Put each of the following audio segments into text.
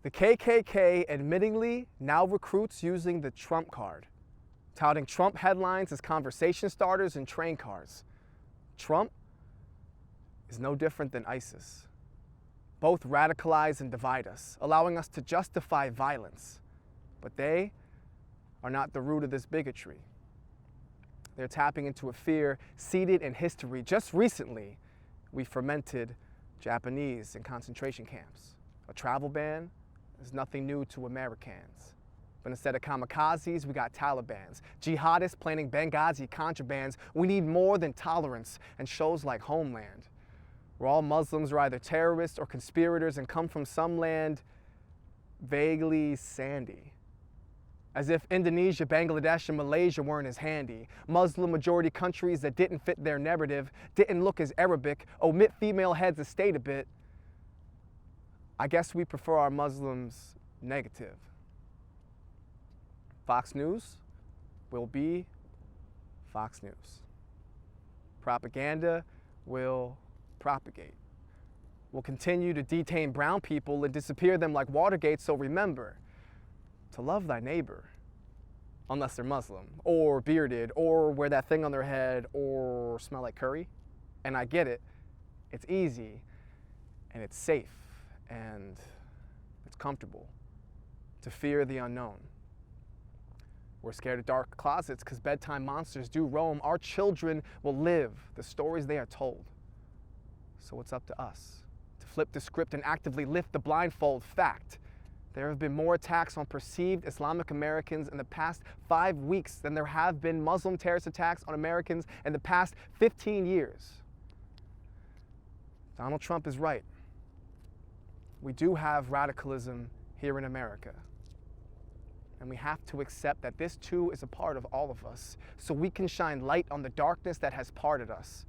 The KKK admittingly now recruits using the Trump card, touting Trump headlines as conversation starters in train cars. Trump is no different than ISIS. Both radicalize and divide us, allowing us to justify violence. But they are not the root of this bigotry. They're tapping into a fear seated in history. Just recently, we fermented Japanese in concentration camps. A travel ban is nothing new to Americans. But instead of kamikazes, we got Talibans. Jihadists planning Benghazi contrabands. We need more than tolerance and shows like Homeland, where all Muslims are either terrorists or conspirators and come from some land vaguely sandy. As if Indonesia, Bangladesh, and Malaysia weren't as handy. Muslim majority countries that didn't fit their narrative, didn't look as Arabic, omit female heads of state a bit. I guess we prefer our Muslims negative. Fox News will be Fox News. Propaganda will propagate. We'll continue to detain brown people and disappear them like Watergate, so remember to love thy neighbor, unless they're Muslim, or bearded, or wear that thing on their head, or smell like curry. And I get it, it's easy, and it's safe, and it's comfortable to fear the unknown. We're scared of dark closets because bedtime monsters do roam. Our children will live the stories they are told. So it's up to us to flip the script and actively lift the blindfold. Fact: there have been more attacks on perceived Islamic Americans in the past 5 weeks than there have been Muslim terrorist attacks on Americans in the past 15 years. Donald Trump is right. We do have radicalism here in America. And we have to accept that this too is a part of all of us, so we can shine light on the darkness that has parted us.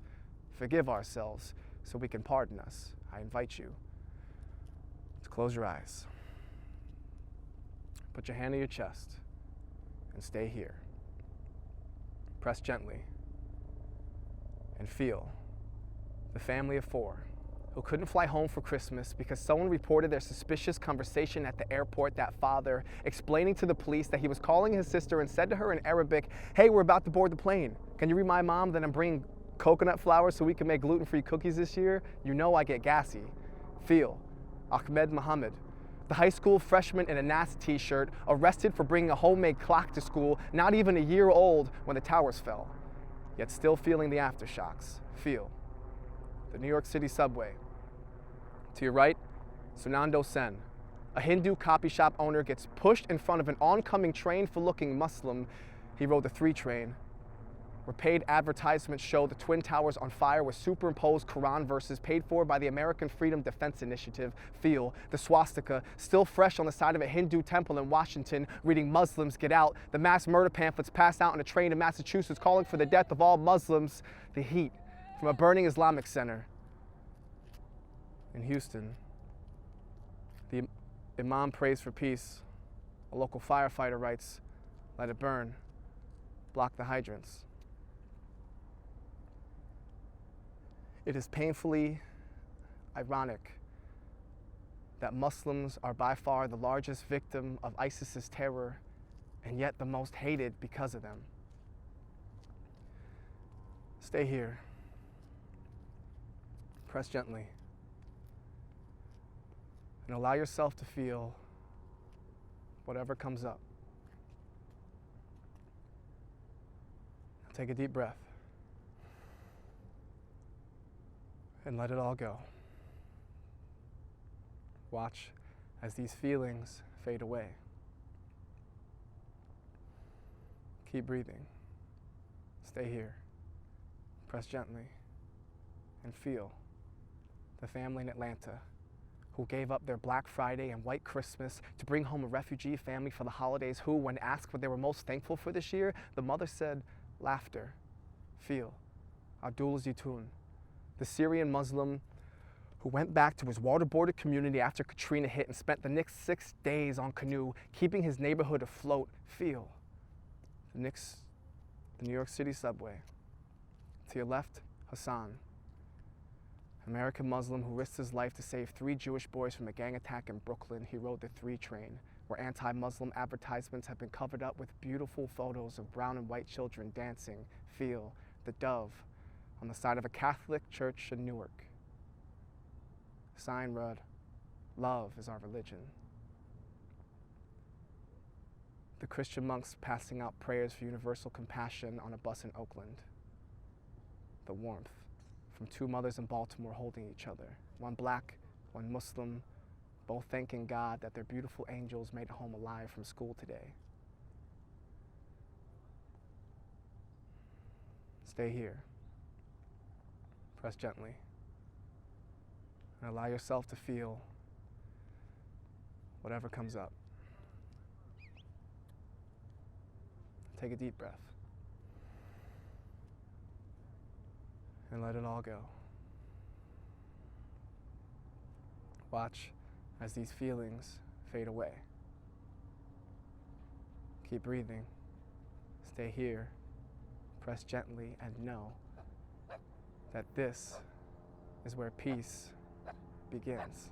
Forgive ourselves so we can pardon us. I invite you to close your eyes. Put your hand on your chest and stay here. Press gently and feel the family of 4 who couldn't fly home for Christmas because someone reported their suspicious conversation at the airport. That father explaining to the police that he was calling his sister and said to her in Arabic, "Hey, we're about to board the plane. Can you remind mom that I'm bringing coconut flour so we can make gluten-free cookies this year? You know I get gassy." Feel Ahmed Mohammed, the high school freshman in a NASA t-shirt, arrested for bringing a homemade clock to school, not even a year old when the towers fell, yet still feeling the aftershocks. Feel the New York City subway. To your right, Sunando Sen, a Hindu copy shop owner, gets pushed in front of an oncoming train for looking Muslim. He rode the 3 train, where paid advertisements show the Twin Towers on fire with superimposed Quran verses paid for by the American Freedom Defense Initiative. Feel the swastika still fresh on the side of a Hindu temple in Washington, reading "Muslims get out." The mass murder pamphlets passed out on a train in Massachusetts calling for the death of all Muslims. The heat from a burning Islamic center in Houston. The imam prays for peace. A local firefighter writes, "Let it burn. Block the hydrants." It is painfully ironic that Muslims are by far the largest victim of ISIS's terror, and yet the most hated because of them. Stay here. Press gently. And allow yourself to feel whatever comes up. Take a deep breath and let it all go. Watch as these feelings fade away. Keep breathing. Stay here. Press gently and feel the family in Atlanta who gave up their Black Friday and White Christmas to bring home a refugee family for the holidays, who, when asked what they were most thankful for this year, the mother said, laughter. Feel Abdul Zitoun, the Syrian Muslim who went back to his waterboarded community after Katrina hit and spent the next 6 days on canoe, keeping his neighborhood afloat. Feel the New York City subway. To your left, Hassan, American Muslim who risked his life to save 3 Jewish boys from a gang attack in Brooklyn, he rode the 3 train, where anti-Muslim advertisements have been covered up with beautiful photos of brown and white children dancing Feel the Dove on the side of a Catholic church in Newark. The sign read, "Love is our religion." The Christian monks passing out prayers for universal compassion on a bus in Oakland. The warmth from 2 mothers in Baltimore holding each other, one black, one Muslim, both thanking God that their beautiful angels made it home alive from school today. Stay here. Press gently. And allow yourself to feel whatever comes up. Take a deep breath. And let it all go. Watch as these feelings fade away. Keep breathing. Stay here. Press gently and know that this is where peace begins.